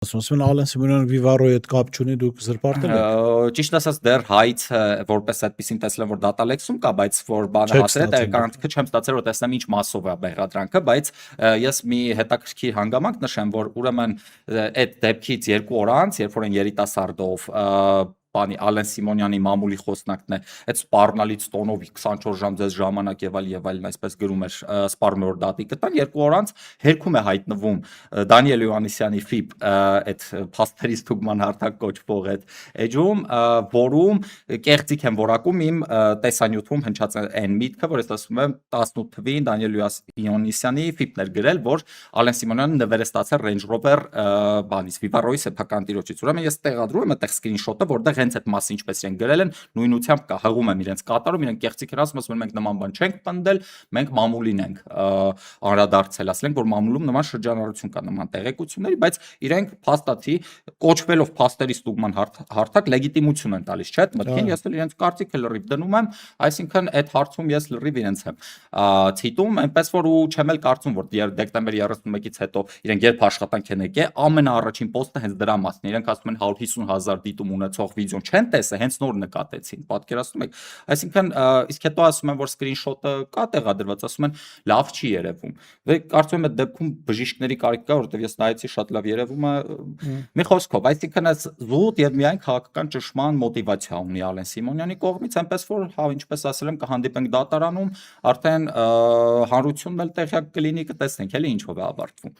Ասում Ալեն Սիմոնյանը Վիվարոյի հետ կապ չունի, դուք զրպարտել եք։ Ճիշտ ասած դեռ հայցը որպես այդպեսին տեսել եմ որ դատալեքսում կա, բայց որ բանը Չեք հասել է, ստացել, տեղեկանքը չեմ ստացել որ տեսնեմ ինչ մասով է բեղադրանքը, բայց ես մի հետաքրքիր հանգամանք նշեմ, որ ուրեմն այդ դեպքից 2 օր անց, երբ որ այն երիտասարդով բանի Ալեն Սիմոնյանի մամուլի խոսնակն է, այդ սպառնալից տոնով 24 ժամ ձեզ ժամանակ եւ այլն, այսպես գրում էր, սպառում էր որ դատի կտան, 2 օր անց հերքում է հայտնվում Դանիել Հովհաննիսյանի ֆիպ այդ փաստերի ստուգման հարթակ կոչվող այդ էջում, որում կեղծիք են որակում իմ տեսանյութում հնչած այն միտքը, որ ես ասում եմ 18 թվին Դանիել Հովհաննիսյանի ֆիպն էր գրել, որ Ալեն Սիմոնյանը նվեր է ստացել Range Rover բանից Վիվարոյի սեփական տիրոջից։ Ուրեմն ես տեղադրում եմ այդտեղ սկրինշոթը, որտեղ հենց այդ մասը ինչպես իրենք գրել են, նույնությամբ կա, հղում եմ իրենց կատարում, իրենք կեղծիք են ասում, մենք նման բան չենք պնդել, մենք մամուլին ենք անդրադարձել, ասել ենք, որ մամուլում նման շրջանառություն կա նման տեղեկությունների, բայց իրենք փաստացի կոչվելով փաստերի ստուգման հարթակ լեգիտիմություն են տալիս, չէ՞, այդ մտքին ես էլ իրենց կարծիքը լրիվ դնում եմ, այսինքն այդ հարցում ես լրիվ իրենց եմ ցիտում, այնպես որ ու չեմ էլ կարծում, որ դեկտեմբերի 31-ից հետո իրենք երբ աշխատանք են եկել, ամենաառաջին պոստը հենց դրա մասն է, իրենք ասում են 150,000 դիտում ունեցող վիդեոն չեն տեսել, հենց նոր նկատեցին, պատկերացնում եք, այսինքն իսկ հետո ասում են, որ սկրինշոթը կա տեղադրված, ասում են լավ չի երևում, կարծում եմ այդ դեպքում բժիշկների կարիք կա, որովհետև ես նայեցի շատ լավ երևում է, մի խոսքով, այսինքն այս զուտ եւ միայն քաղաքական ճշմարտ մոտիվացիա ունի Ալեն Սիմոնյանի կողմից, այնպես որ հա ինչպես ասել եմ կհանդիպենք դատարանում, արդեն հանրությունն էլ տեղյակ կլինի, կտեսնենք էլի ինչով է ավարտվում։